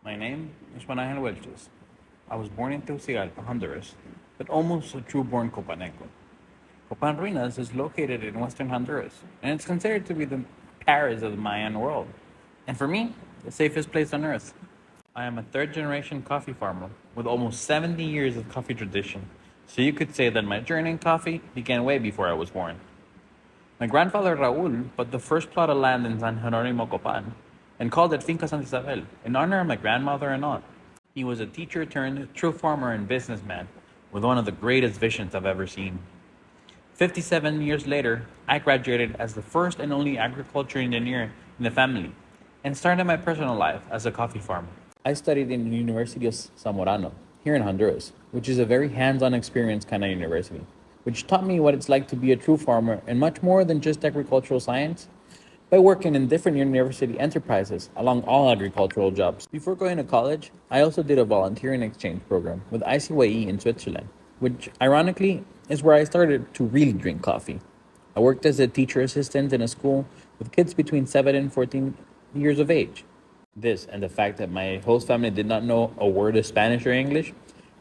My name is Juan Angel Welches. I was born in Tegucigalpa, Honduras, but almost a true-born Copaneco. Copan Ruinas is located in western Honduras, and it's considered to be the Paris of the Mayan world. And for me, the safest place on earth. I am a third-generation coffee farmer with almost 70 years of coffee tradition, so you could say that my journey in coffee began way before I was born. My grandfather Raul bought the first plot of land in San Jeronimo Copan and called it Finca Santa Isabel in honor of my grandmother and aunt. He was a teacher turned true farmer and businessman with one of the greatest visions I've ever seen. 57 years later, I graduated as the first and only agriculture engineer in the family and started my personal life as a coffee farmer. I studied in the University of Zamorano, here in Honduras, which is a very hands-on experience kind of university, which taught me what it's like to be a true farmer and much more than just agricultural science by working in different university enterprises along all agricultural jobs. Before going to college, I also did a volunteering exchange program with ICYE in Switzerland, which ironically is where I started to really drink coffee. I worked as a teacher assistant in a school with kids between 7 and 14 years of age. This and the fact that my host family did not know a word of Spanish or English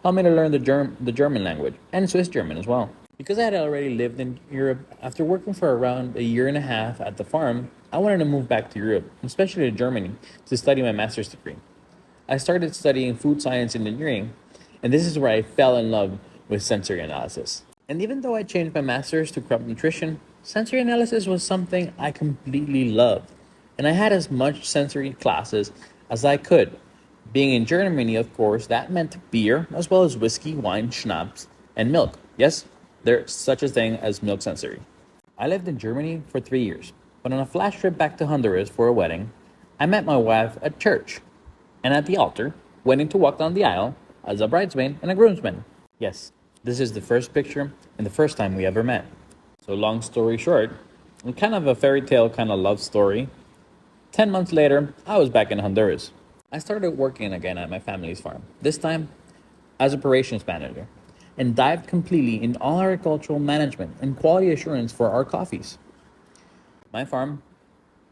helped me to learn the German language and Swiss German as well. Because I had already lived in Europe, after working for around a year and a half at the farm, I wanted to move back to Europe, especially to Germany, to study my master's degree. I started studying food science engineering, and this is where I fell in love with sensory analysis. And even though I changed my master's to crop nutrition, sensory analysis was something I completely loved. And I had as much sensory classes as I could. Being in Germany, of course, that meant beer, as well as whiskey, wine, schnapps, and milk. Yes, there's such a thing as milk sensory. I lived in Germany for 3 years, but on a flash trip back to Honduras for a wedding, I met my wife at church, and at the altar, waiting to walk down the aisle as a bridesmaid and a groomsman. Yes, this is the first picture and the first time we ever met. So long story short, and kind of a fairy tale kind of love story, 10 months later, I was back in Honduras. I started working again at my family's farm, this time as operations manager, and dived completely in all agricultural management and quality assurance for our coffees. My farm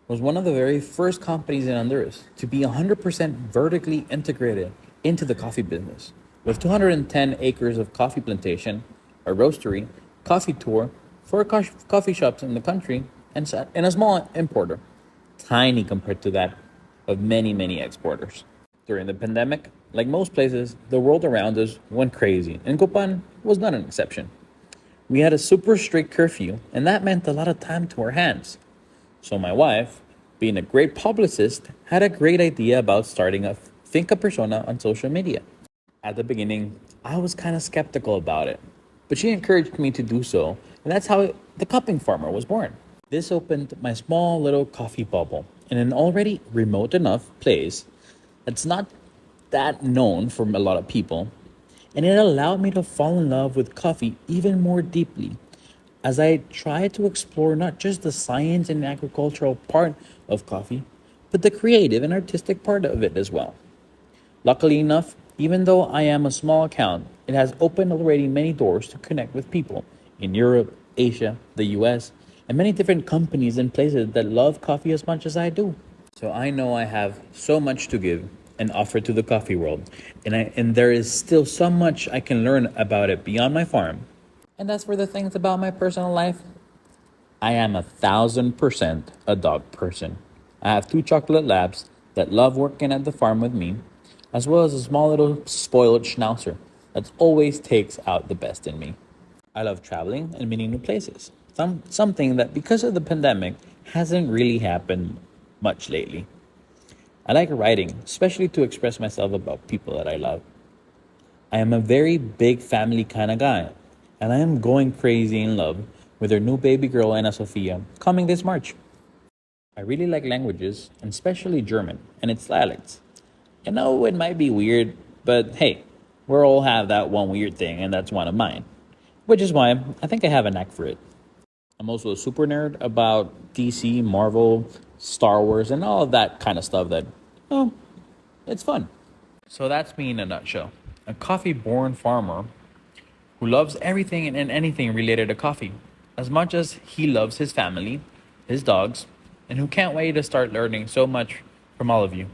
was one of the very first companies in Honduras to be 100% vertically integrated into the coffee business, with 210 acres of coffee plantation, a roastery, coffee tour, 4 coffee shops in the country, and a small importer, tiny compared to that of many, many exporters. During the pandemic, like most places, the world around us went crazy, and Copan was not an exception. We had a super strict curfew, and that meant a lot of time to our hands. So my wife, being a great publicist, had a great idea about starting a Finca persona on social media. At the beginning, I was kind of skeptical about it, but she encouraged me to do so, and that's how the Cupping Farmer was born. This opened my small little coffee bubble in an already remote enough place that's not that known for a lot of people, and it allowed me to fall in love with coffee even more deeply as I tried to explore not just the science and agricultural part of coffee, but the creative and artistic part of it as well. Luckily enough, even though I am a small account, it has opened already many doors to connect with people in Europe, Asia, the US, and many different companies and places that love coffee as much as I do. So I know I have so much to give and offer to the coffee world, and there is still so much I can learn about it beyond my farm. And as for the things about my personal life, I am 1,000% a dog person. I have 2 chocolate labs that love working at the farm with me, as well as a small little spoiled schnauzer that always takes out the best in me. I love traveling and meeting new places, something that because of the pandemic hasn't really happened much lately. I like writing, especially to express myself about people that I love. I am a very big family kind of guy, and I am going crazy in love with our new baby girl, Ana Sofia, coming this March. I really like languages, and especially German and its dialects. I know it might be weird, but hey, we all have that one weird thing, and that's one of mine, which is why I think I have a knack for it. I'm also a super nerd about DC, Marvel, Star Wars, and all of that kind of stuff that, it's fun. So that's me in a nutshell. A coffee-born farmer who loves everything and anything related to coffee, as much as he loves his family, his dogs, and who can't wait to start learning so much from all of you.